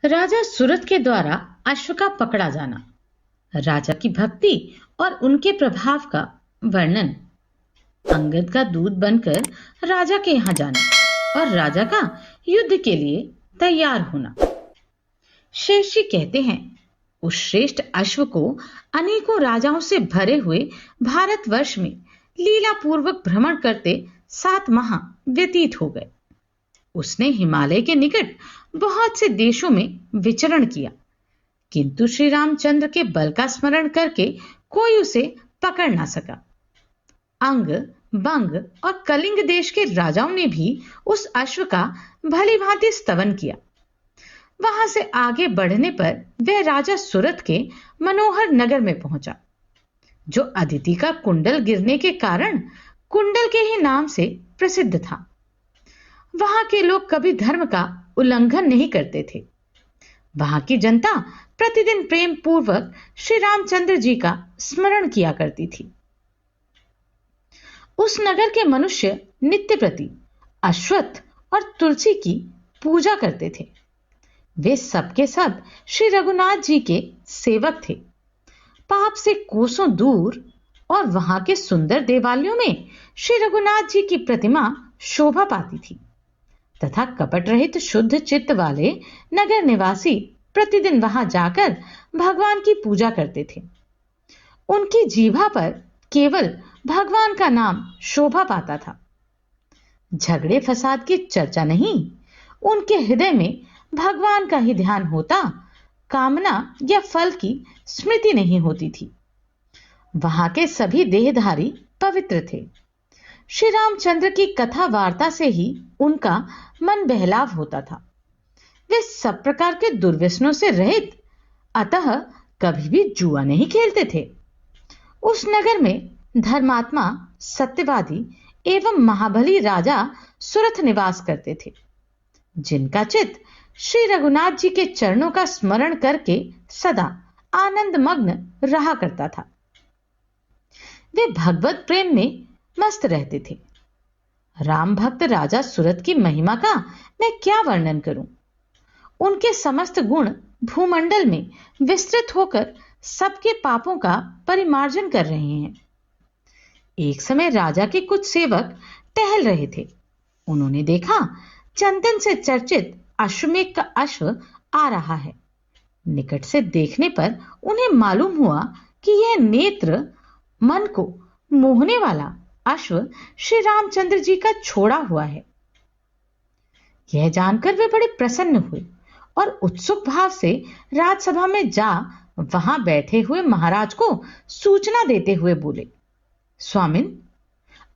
राजा सूरत के द्वारा अश्व का पकड़ा जाना, राजा की भक्ति और उनके प्रभाव का वर्णन। अंगद का दूत बनकर राजा के यहाँ जाना और राजा का युद्ध के लिए तैयार होना। शेष जी कहते हैं, उस श्रेष्ठ अश्व को अनेकों राजाओं से भरे हुए भारतवर्ष में लीला पूर्वक भ्रमण करते 7 माह व्यतीत हो गए। उसने हिमालय के निकट बहुत से देशों में विचरण किया, किंतु श्री रामचंद्र के बल का स्मरण करके कोई उसे पकड़ ना सका। अंग, बंग और कलिंग देश के राजाओं ने भी उस अश्व का भली भांति स्तवन किया। वहां से आगे बढ़ने पर वह राजा सूरत के मनोहर नगर में पहुंचा, जो अदिति का कुंडल गिरने के कारण कुंडल के ही नाम से प्रसिद्ध था। वहां के लोग कभी धर्म का उल्लंघन नहीं करते थे। वहां की जनता प्रतिदिन प्रेम पूर्वक श्री रामचंद्र जी का स्मरण किया करती थी। उस नगर के मनुष्य नित्य प्रति अश्वत्थ और तुलसी की पूजा करते थे। वे सबके सब श्री रघुनाथ जी के सेवक थे। पाप से कोसों दूर और वहां के सुंदर देवालयों में श्री रघुनाथ जी की प्रतिमा शोभा पाती थी तथा कपट रहित शुद्ध चित्त वाले नगर निवासी प्रतिदिन वहां जाकर भगवान की पूजा करते थे। उनकी जीभा पर केवल भगवान का नाम शोभा पाता था। झगड़े फसाद की चर्चा नहीं, उनके हृदय में भगवान का ही ध्यान होता, कामना या फल की स्मृति नहीं होती थी। वहां के सभी देहधारी पवित्र थे। श्री रामचंद्र की कथा वार्ता से ही उनका मन बहलाव होता था। वे सब प्रकार के दुर्व्यसनों से रहित, अतः कभी भी जुआ नहीं खेलते थे। उस नगर में धर्मात्मा, सत्यवादी एवं महाबली राजा सूरत निवास करते थे, जिनका चित्त श्री रघुनाथ जी के चरणों का स्मरण करके सदा आनंद मग्न रहा करता था। वे भगवत प्रेम में मस्त रहते थे। राम भक्त राजा सूरत की महिमा का मैं क्या वर्णन करूं। उनके समस्त गुण भूमंडल में विस्तृत होकर सबके पापों का परिमार्जन कर रहे हैं। एक समय राजा के कुछ सेवक टहल रहे थे। उन्होंने देखा चंदन से चर्चित अश्वमेध का अश्व आ रहा है। निकट से देखने पर उन्हें मालूम हुआ कि यह नेत्र मन को मोहने वाला अश्व श्री रामचंद्र जी का छोड़ा हुआ है। यह जानकर वे बड़े प्रसन्न हुए और उत्सुक भाव से राजसभा में जा वहां बैठे हुए महाराज को सूचना देते हुए बोले, स्वामिन,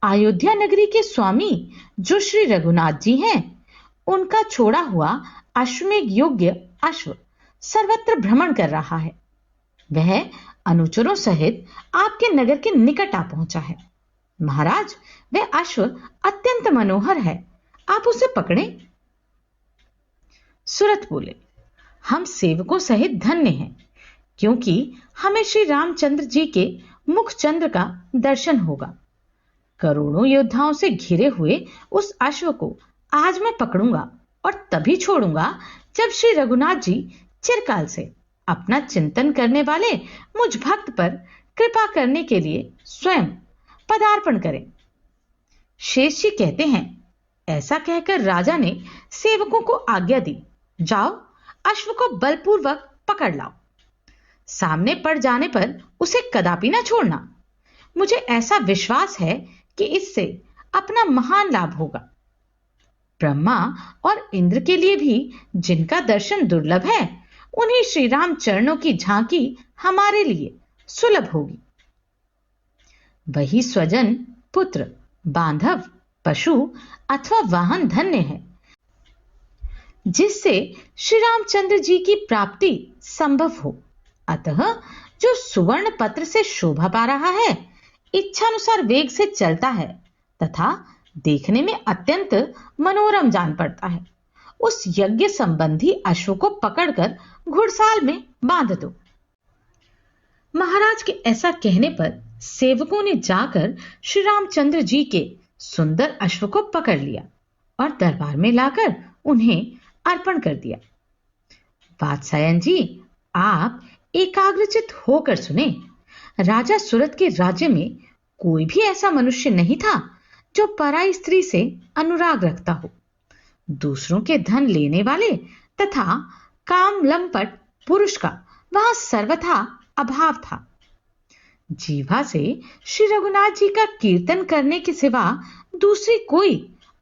अयोध्या नगरी के स्वामी जो श्री रघुनाथ जी हैं, उनका छोड़ा हुआ अश्वमेध योग्य अश्व सर्वत्र भ्रमण कर रहा है। वह अनुचरों सहित आपके नगर के निकट आ पहुंचा है। महाराज, वह अश्व अत्यंत मनोहर है, आप उसे पकड़ें। सूरत बोले, हम सेवकों सहित धन्य हैं, क्योंकि हमें श्री रामचंद्र जी के मुख चंद्र का दर्शन होगा। करोड़ों योद्धाओं से घिरे हुए उस अश्व को आज मैं पकड़ूंगा और तभी छोड़ूंगा जब श्री रघुनाथ जी चिरकाल से अपना चिंतन करने वाले मुझ भक्त पर कृपा करने के लिए स्वयं पदार्पण करें। शेष जी कहते हैं, ऐसा कहकर राजा ने सेवकों को आज्ञा दी, जाओ अश्व को बलपूर्वक पकड़ लाओ। सामने पड़ जाने पर उसे कदापि ना छोड़ना। मुझे ऐसा विश्वास है कि इससे अपना महान लाभ होगा। ब्रह्मा और इंद्र के लिए भी जिनका दर्शन दुर्लभ है, उन्हीं श्री राम चरणों की झांकी हमारे लिए सुलभ होगी। वही स्वजन, पुत्र, बांधव, पशु अथवा वाहन धन्य है, जिससे श्री रामचंद्र जी की प्राप्ति संभव हो। अतः जो सुवर्ण पत्र से शोभा पा रहा है, इच्छानुसार वेग से चलता है तथा देखने में अत्यंत मनोरम जान पड़ता है, उस यज्ञ संबंधी अश्व को पकड़कर घुड़साल में बांध दो। महाराज के ऐसा कहने पर सेवकों ने जाकर श्री रामचंद्र जी के सुंदर अश्व को पकड़ लिया और दरबार में लाकर उन्हें अर्पण कर दिया। वात्स्यायन जी, आप एकाग्रचित होकर सुने। राजा सुरत के राज्य में कोई भी ऐसा मनुष्य नहीं था जो पराई स्त्री से अनुराग रखता हो। दूसरों के धन लेने वाले तथा काम लंपट पुरुष का वहां सर्वथा अभाव था। जीवा से श्री रघुनाथ जी का कीर्तन करने के सिवा दूसरी कोई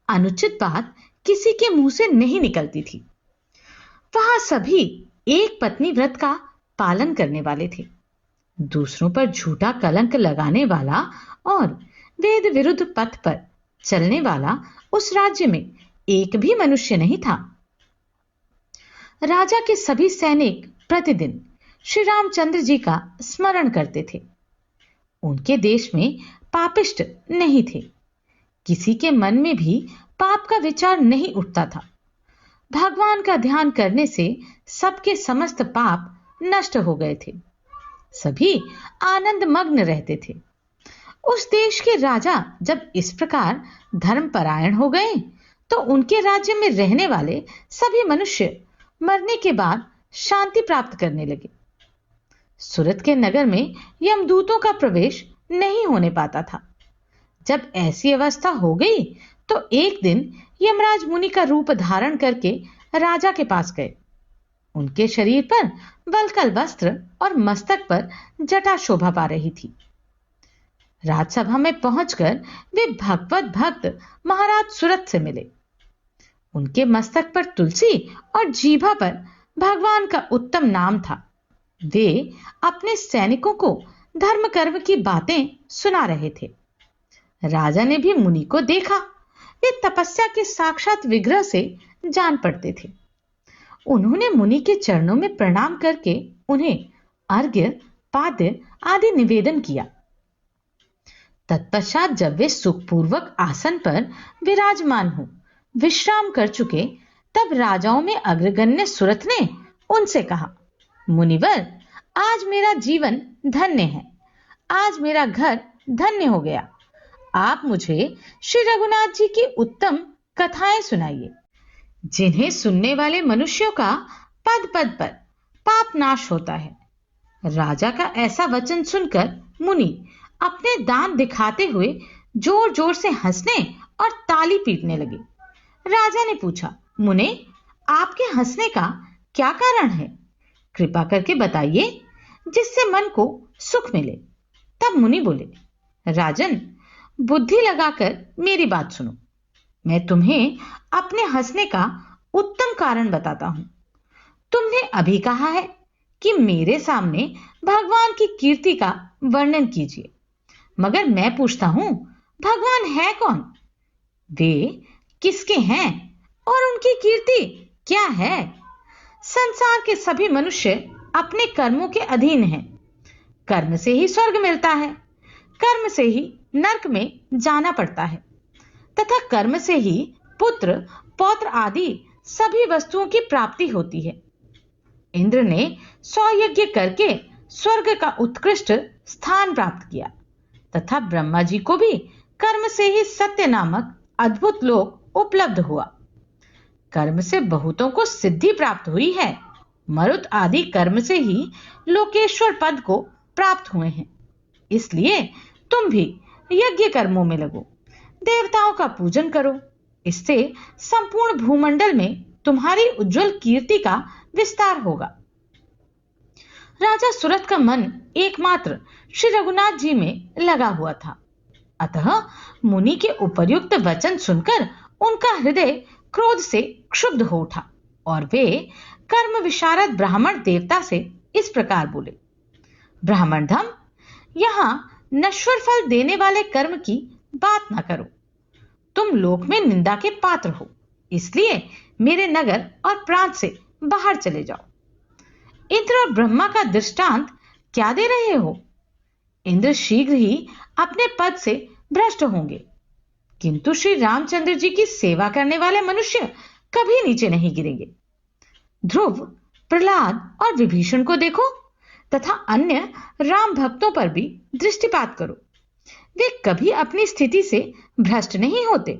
अनुचित बात किसी के मुंह से नहीं निकलती थी। वहां सभी एक पत्नी व्रत का पालन करने वाले थे। दूसरों पर झूठा कलंक लगाने वाला और वेद विरुद्ध पथ पर चलने वाला उस राज्य में एक भी मनुष्य नहीं था। राजा के सभी सैनिक प्रतिदिन श्री रामचंद्र जी का स्मरण करते थे। उनके देश में पापिष्ट नहीं थे। किसी के मन में भी पाप का विचार नहीं उठता था। भगवान का ध्यान करने से सबके समस्त पाप नष्ट हो गए थे। सभी आनंद मग्न रहते थे। उस देश के राजा जब इस प्रकार धर्मपरायण हो गए तो उनके राज्य में रहने वाले सभी मनुष्य मरने के बाद शांति प्राप्त करने लगे। सूरत के नगर में यमदूतों का प्रवेश नहीं होने पाता था। जब ऐसी अवस्था हो गई तो एक दिन यमराज मुनि का रूप धारण करके राजा के पास गए। उनके शरीर पर वल्कल वस्त्र और मस्तक पर जटा शोभा पा रही थी। राजसभा में पहुंचकर वे भगवत भक्त महाराज सुरत से मिले। उनके मस्तक पर तुलसी और जीभा पर भगवान का उत्तम नाम था। वे अपने सैनिकों को धर्म कर्म की बातें सुना रहे थे। राजा ने भी मुनि को देखा। वे तपस्या के साक्षात विग्रह से जान पड़ते थे। उन्होंने मुनि के चरणों में प्रणाम करके उन्हें अर्घ्य पाद्य आदि निवेदन किया। तत्पश्चात जब वे सुखपूर्वक आसन पर विराजमान हो विश्राम कर चुके तब राजाओं में अग्रगण्य सुरथ ने उनसे कहा, मुनिवर, आज मेरा जीवन धन्य है। आज मेरा घर धन्य हो गया। आप मुझे श्री रघुनाथ जी की उत्तम कथाएं सुनाइए, जिन्हें सुनने वाले मनुष्यों का पद पद पर पाप नाश होता है। राजा का ऐसा वचन सुनकर मुनि अपने दांत दिखाते हुए जोर जोर से हंसने और ताली पीटने लगे। राजा ने पूछा, मुने, आपके हंसने का क्या कारण है? कृपा करके बताइए, जिससे मन को सुख मिले। तब मुनि बोले, राजन, बुद्धि लगाकर मेरी बात सुनो। मैं तुम्हें अपने हंसने का उत्तम कारण बताता हूं। तुमने अभी कहा है कि मेरे सामने भगवान की कीर्ति का वर्णन कीजिए, मगर मैं पूछता हूं, भगवान है कौन? वे किसके हैं और उनकी कीर्ति क्या है? संसार के सभी मनुष्य अपने कर्मों के अधीन हैं। कर्म से ही स्वर्ग मिलता है, कर्म से ही नरक में जाना पड़ता है तथा कर्म से ही पुत्र पौत्र आदि सभी वस्तुओं की प्राप्ति होती है। इंद्र ने 100 यज्ञ करके स्वर्ग का उत्कृष्ट स्थान प्राप्त किया तथा ब्रह्मा जी को भी कर्म से ही सत्य नामक अद्भुत लोक उपलब्ध हुआ। कर्म से बहुतों को सिद्धि प्राप्त हुई है। मरुत आदि कर्म से ही लोकेश्वर पद को प्राप्त हुए हैं। इसलिए तुम भी यज्ञ कर्मों में लगो, देवताओं का पूजन करो। इससे संपूर्ण भूमंडल में तुम्हारी उज्जवल कीर्ति का विस्तार होगा। राजा सुरत का मन एकमात्र श्री रघुनाथ जी में लगा हुआ था। अतः मुनि के उपर्युक्त वचन सुनकर उनका हृदय क्रोध से क्षुब्ध हो उठा और वे कर्म विशारद ब्राह्मण देवता से इस प्रकार बोले, ब्राह्मण धम, यहां नश्वर फल देने वाले कर्म की बात ना करो। तुम लोक में निंदा के पात्र हो, इसलिए मेरे नगर और प्रांत से बाहर चले जाओ। इंद्र और ब्रह्मा का दृष्टांत क्या दे रहे हो? इंद्र शीघ्र ही अपने पद से भ्रष्ट होंगे, किंतु श्री रामचंद्र जी की सेवा करने वाले मनुष्य कभी नीचे नहीं गिरेंगे। ध्रुव, प्रहलाद और विभीषण को देखो तथा अन्य राम भक्तों पर भी दृष्टिपात करो। वे कभी अपनी स्थिति से भ्रष्ट नहीं होते।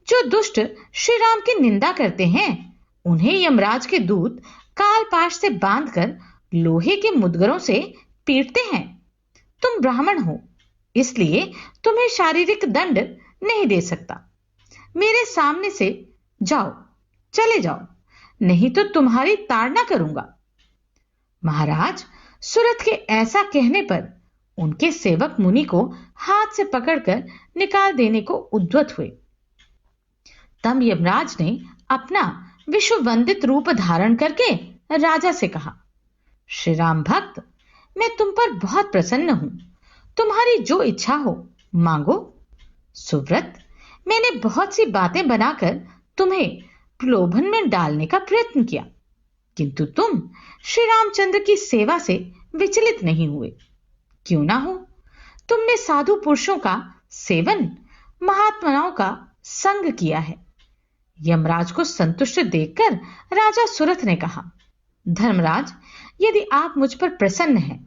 जो दुष्ट श्री राम की निंदा करते हैं उन्हें यमराज के दूत कालपाश से बांधकर लोहे के मुदगरों से पीटते हैं। तुम ब्राह्मण हो, इसलिए तुम्हें शारीरिक दंड नहीं दे सकता। मेरे सामने से जाओ, चले जाओ, नहीं तो तुम्हारी ताड़ना करूंगा। महाराज, सुरथ के ऐसा कहने पर उनके सेवक मुनि को हाथ से पकड़कर निकाल देने को उद्यत हुए। तब यमराज ने अपना विश्व वंदित रूप धारण करके राजा से कहा, श्री राम भक्त, मैं तुम पर बहुत प्रसन्न हूं। तुम्हारी जो इच्छा हो मांगो। सुव्रत, मैंने बहुत सी बातें बनाकर तुम्हें प्रलोभन में डालने का प्रयत्न किया, किंतु तुम श्री रामचंद्र की सेवा से विचलित नहीं हुए। क्यों ना हो, तुमने साधु पुरुषों का सेवन, महात्माओं का संग किया है। यमराज को संतुष्ट देखकर राजा सुरथ ने कहा, धर्मराज, यदि आप मुझ पर प्रसन्न हैं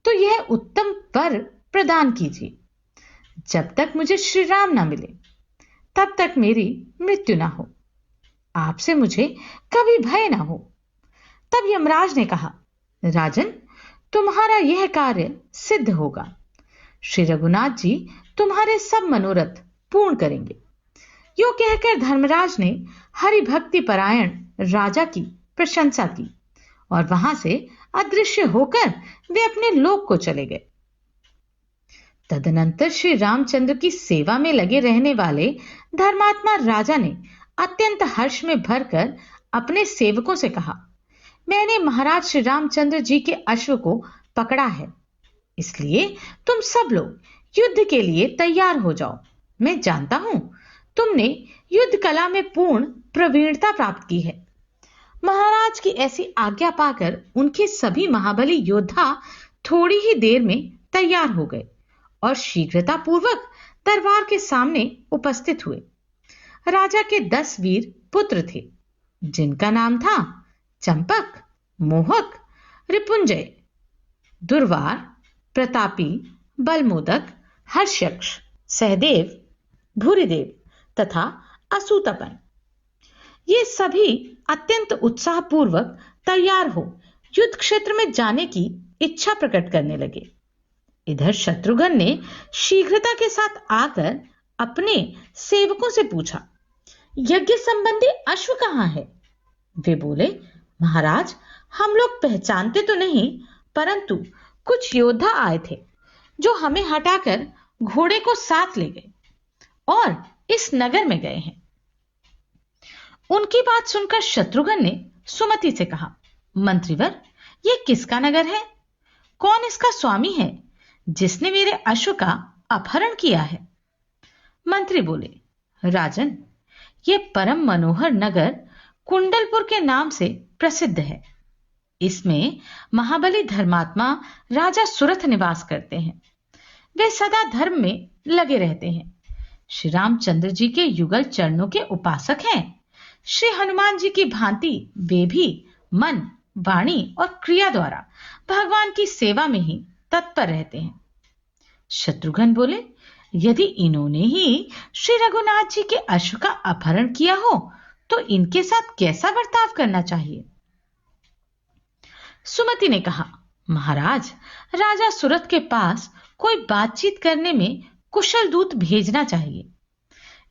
तो यह उत्तम वर प्रदान कीजिए। जब तक मुझे श्री राम ना मिले तब तक मेरी मृत्यु ना हो। आपसे मुझे कभी भय ना हो। तब यमराज ने कहा, राजन, तुम्हारा यह कार्य सिद्ध होगा। श्री रघुनाथ जी तुम्हारे सब मनोरथ पूर्ण करेंगे। यो कहकर धर्मराज ने हरि भक्ति परायण राजा की प्रशंसा की और वहां से अदृश्य होकर वे अपने लोक को चले गए। तदनंतर श्री रामचंद्र की सेवा में लगे रहने वाले धर्मात्मा राजा ने अत्यंत हर्ष में भरकर अपने सेवकों से कहा, मैंने महाराज श्री रामचंद्र जी के अश्व को पकड़ा है, इसलिए तुम सब लोग युद्ध के लिए तैयार हो जाओ। मैं जानता हूं तुमने युद्ध कला में पूर्ण प्रवीणता प्राप्त की है। महाराज की ऐसी आज्ञा पाकर उनके सभी महाबली योद्धा थोड़ी ही देर में तैयार हो गए और शीघ्रता पूर्वक दरबार के सामने उपस्थित हुए। राजा के 10 वीर पुत्र थे, जिनका नाम था चंपक, मोहक, रिपुंजय, दुर्वार, प्रतापी, बलमोदक, हर्षयक्ष, सहदेव, भूरिदेव तथा असूतपन। ये सभी अत्यंत उत्साहपूर्वक तैयार हो युद्ध क्षेत्र में जाने की इच्छा प्रकट करने लगे। इधर शत्रुघ्न ने शीघ्रता के साथ आकर अपने सेवकों से पूछा, यज्ञ संबंधी अश्व कहां है? वे बोले, महाराज, हम लोग पहचानते तो नहीं, परंतु कुछ योद्धा आए थे जो हमें हटाकर घोड़े को साथ ले गए और इस नगर में गए हैं। उनकी बात सुनकर शत्रुघ्न ने सुमति से कहा, मंत्रीवर, यह किसका नगर है? कौन इसका स्वामी है जिसने मेरे अश्व का अपहरण किया है? मंत्री बोले, राजन, यह परम मनोहर नगर कुंडलपुर के नाम से प्रसिद्ध है। इसमें महाबली धर्मात्मा राजा सुरथ निवास करते हैं। वे सदा धर्म में लगे रहते हैं। श्री रामचंद्र जी के युगल चरणों के उपासक हैं। श्री हनुमान जी की भांति वे भी मन, वाणी और क्रिया द्वारा भगवान की सेवा में ही तत्पर रहते हैं। शत्रुघ्न बोले, यदि इन्होंने ही श्री रघुनाथ जी के अश्व का अपहरण किया हो तो इनके साथ कैसा बर्ताव करना चाहिए? सुमति ने कहा, महाराज, राजा सुरथ के पास कोई बातचीत करने में कुशल दूत भेजना चाहिए।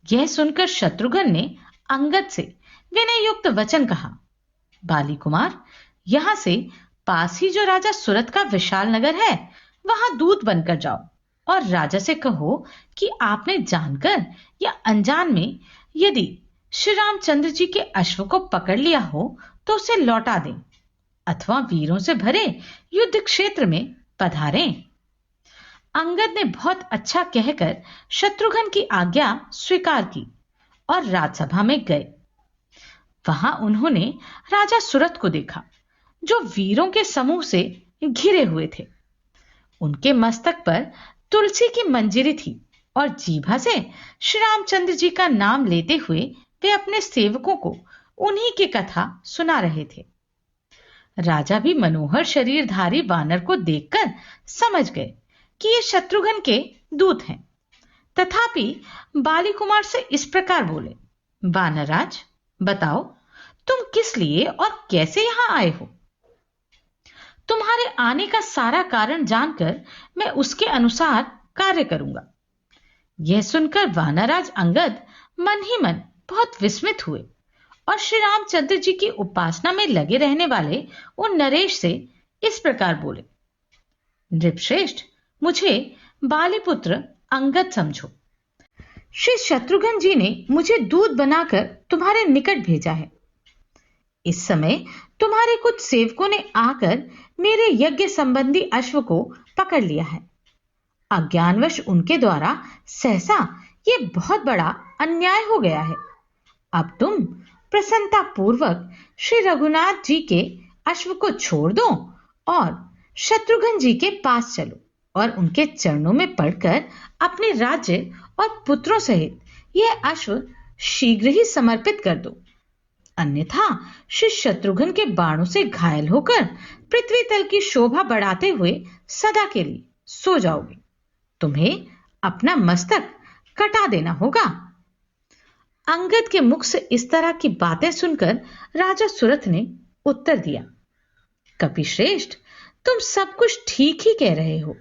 यह सुनकर शत्रुघ्न ने अंगद से विनय युक्त वचन कहा, बाली कुमार, यहां से पास ही जो राजा सुरथ का विशाल नगर है वहां दूत बनकर जाओ और राजा से कहो कि आपने जानकर या अनजान में यदि श्री रामचंद्र जी के अश्व को पकड़ लिया हो तो उसे लौटा दें अथवा वीरों से भरे युद्ध क्षेत्र में पधारें। अंगद ने बहुत अच्छा कहकर शत्रुघ्न की आज्ञा स्वीकार की और राजसभा में गए। वहां उन्होंने राजा सुरथ को देखा, जो वीरों के समूह से घिरे हुए थे। उनके मस्तक पर तुलसी की मंजरी थी और जीभा से श्री रामचंद्र जी का नाम लेते हुए वे अपने सेवकों को उन्हीं की कथा सुना रहे थे। राजा भी मनोहर शरीरधारी वानर को देखकर समझ गए कि ये शत्रुघ्न के दूत हैं। तथापि बाली कुमार से इस प्रकार बोले, वानरराज, बताओ तुम किस लिए और कैसे यहां आए हो? तुम्हारे आने का सारा कारण जानकर मैं उसके अनुसार कार्य करूंगा। यह सुनकर वानराज अंगद मन ही मन बहुत विस्मित हुए और श्री रामचंद्र जी की उपासना में लगे रहने वाले उन नरेश से इस प्रकार बोले, नृपश्रेष्ठ, मुझे बालीपुत्र अंगद समझो। श्री शत्रुघ्न जी ने मुझे दूत बनाकर तुम्हारे निकट भेजा है। इस समय तुम्हारे कुछ सेवकों ने आकर मेरे यज्ञ संबंधी अश्व को पकड़ लिया है। अज्ञानवश उनके द्वारा सहसा यह बहुत बड़ा अन्याय हो गया है। अब तुम प्रसन्नता पूर्वक श्री रघुनाथ जी के अश्व को छोड़ दो और शत्रुघ्न जी के पास चलो और उनके चरणों में पड़कर अपने राज्य और पुत्रों सहित यह अश्व शीघ्र ही समर्पित कर दो। अन्यथा श्री शत्रुघ्न के बाणों से घायल होकर पृथ्वी तल की शोभा बढ़ाते हुए सदा के लिए सो जाओगे। तुम्हें अपना मस्तक कटा देना होगा। अंगद के मुख से इस तरह की बातें सुनकर राजा सुरथ ने उत्तर दिया, कपिश्रेष्ठ, तुम सब कुछ ठीक ही कह रहे हो।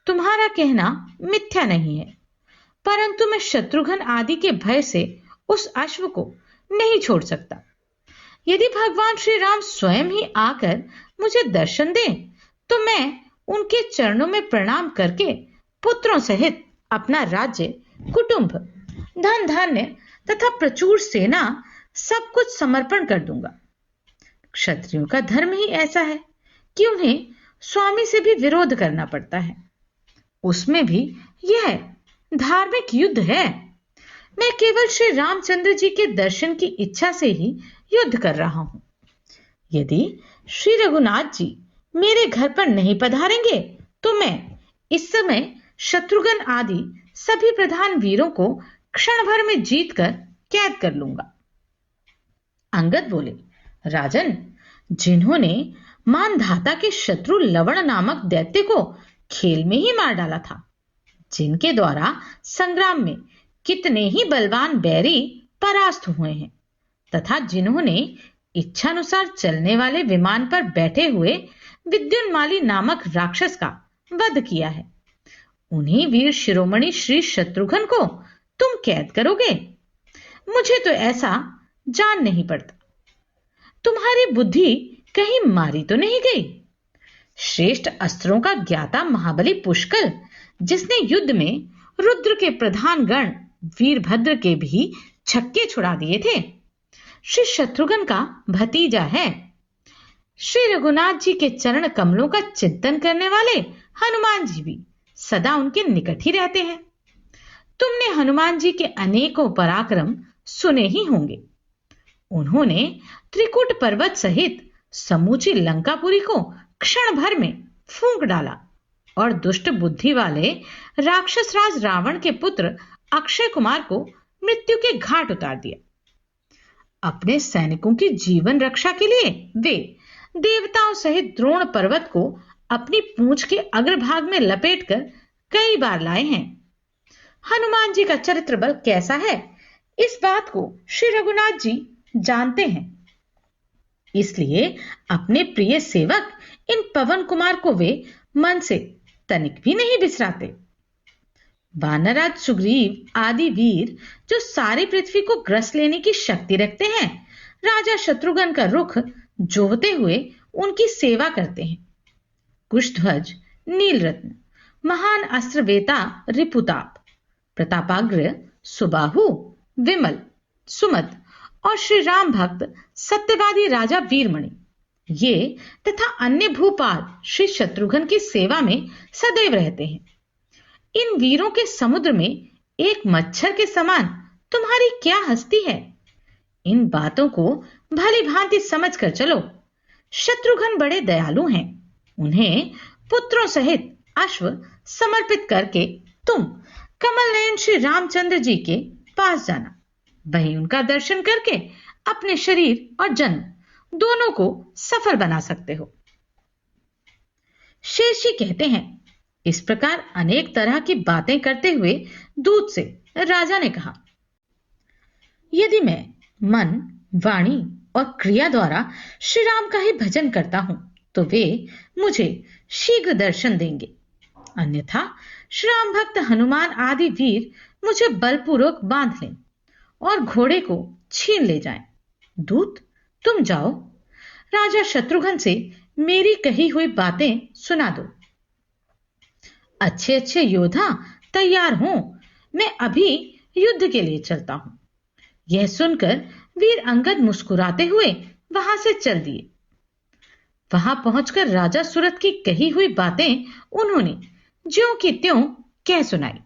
तुम्हारा कहना मिथ्या नहीं है, परंतु मैं शत्रुघ्न आदि के भय से उस अश्व को नहीं छोड़ सकता। यदि भगवान श्री राम स्वयं ही आकर मुझे दर्शन दें, तो मैं उनके चरणों में प्रणाम करके पुत्रों सहित अपना राज्य, कुटुंब, धन धान्य तथा प्रचुर सेना सब कुछ समर्पण कर दूंगा। क्षत्रियों का धर्म ही ऐसा है कि उन्हें स्वामी से भी विरोध करना पड़ता है। उसमें भी यह धार्मिक युद्ध है। मैं केवल श्री रामचंद्र जी के दर्शन की इच्छा से ही युद्ध कर रहा हूं। यदि श्री रघुनाथ जी मेरे घर पर नहीं पधारेंगे, तो मैं इस समय शत्रुघ्न आदि सभी प्रधान वीरों को क्षण भर में जीतकर कैद कर लूंगा। अंगद बोले, राजन, जिन्होंने मानधाता के शत्रु लवण नामक दैत्य को खेल में ही मार डाला था, जिनके द्वारा संग्राम में कितने ही बलवान बैरी परास्त हुए हैं, तथा जिन्होंने इच्छानुसार चलने वाले विमान पर बैठे हुए विद्युन्माली नामक राक्षस का वध किया है, उन्हीं वीर शिरोमणि श्री शत्रुघ्न को तुम कैद करोगे? मुझे तो ऐसा जान नहीं पड़ता। तुम्हारी बुद्धि कहीं मारी तो नहीं गई? श्रेष्ठ अस्त्रों का ज्ञाता महाबली पुष्कल, जिसने युद्ध में रुद्र के प्रधान गण वीरभद्र के भी छक्के छुड़ा दिए थे, श्री शत्रुघ्न का भतीजा है। श्री रघुनाथ जी के चरण कमलों का चिंतन करने वाले हनुमान जी भी सदा उनके निकट ही रहते हैं। तुमने हनुमान जी के अनेकों पराक्रम सुने ही होंगे। उन्होंने त्रिकुट पर्वत सहित समूची लंकापुरी को क्षण भर में फूंक डाला और दुष्ट बुद्धि वाले राक्षस राज रावण के पुत्र अक्षय कुमार को मृत्यु के घाट उतार दिया। अपने सैनिकों की जीवन रक्षा के लिए वे देवताओं सहित द्रोण पर्वत को अपनी पूंछ के अग्रभाग में लपेटकर कई बार लाए हैं। हनुमान जी का चरित्र बल कैसा है, इस बात को श्री रघुनाथ जी जानते हैं। इसलिए अपने प्रिय सेवक इन पवन कुमार को वे मन से तनिक भी नहीं बिसराते। वानराज सुग्रीव आदि वीर जो सारी पृथ्वी को ग्रस लेने की शक्ति रखते हैं, राजा शत्रुघ्न का रुख जोहते हुए उनकी सेवा करते हैं। कुशध्वज, नीलरत्न, महान अस्त्रवेता रिपुताप, प्रतापाग्र, सुबाहु, विमल, सुमद और श्री राम भक्त सत्यवादी राजा वीरमणि, ये तथा अन्य भूपाल श्री शत्रुघ्न की सेवा में सदैव रहते हैं। इन वीरों के समुद्र में एक मच्छर के समान तुम्हारी क्या हस्ती है? इन बातों को भली भांति समझ कर चलो। शत्रुघ्न बड़े दयालु हैं। उन्हें पुत्रों सहित अश्व समर्पित करके तुम कमल नयन श्री रामचंद्र जी के पास जाना। वहीं उनका दर्शन करके अपने शरीर और जन्म दोनों को सफल बना सकते हो। शेष जी कहते हैं, इस प्रकार अनेक तरह की बातें करते हुए दूत से राजा ने कहा, यदि मैं मन, वाणी और क्रिया द्वारा श्री राम का ही भजन करता हूं तो वे मुझे शीघ्र दर्शन देंगे, अन्यथा श्री राम भक्त हनुमान आदि वीर मुझे बलपूर्वक बांध लें और घोड़े को छीन ले जाएं। दूत, तुम जाओ, राजा शत्रुघ्न से मेरी कही हुई बातें सुना दो। अच्छे अच्छे योद्धा तैयार हों, मैं अभी युद्ध के लिए चलता हूं। यह सुनकर वीर अंगद मुस्कुराते हुए वहां से चल दिए। वहां पहुंचकर राजा सूरत की कही हुई बातें उन्होंने ज्यों की त्यों कह सुनाई।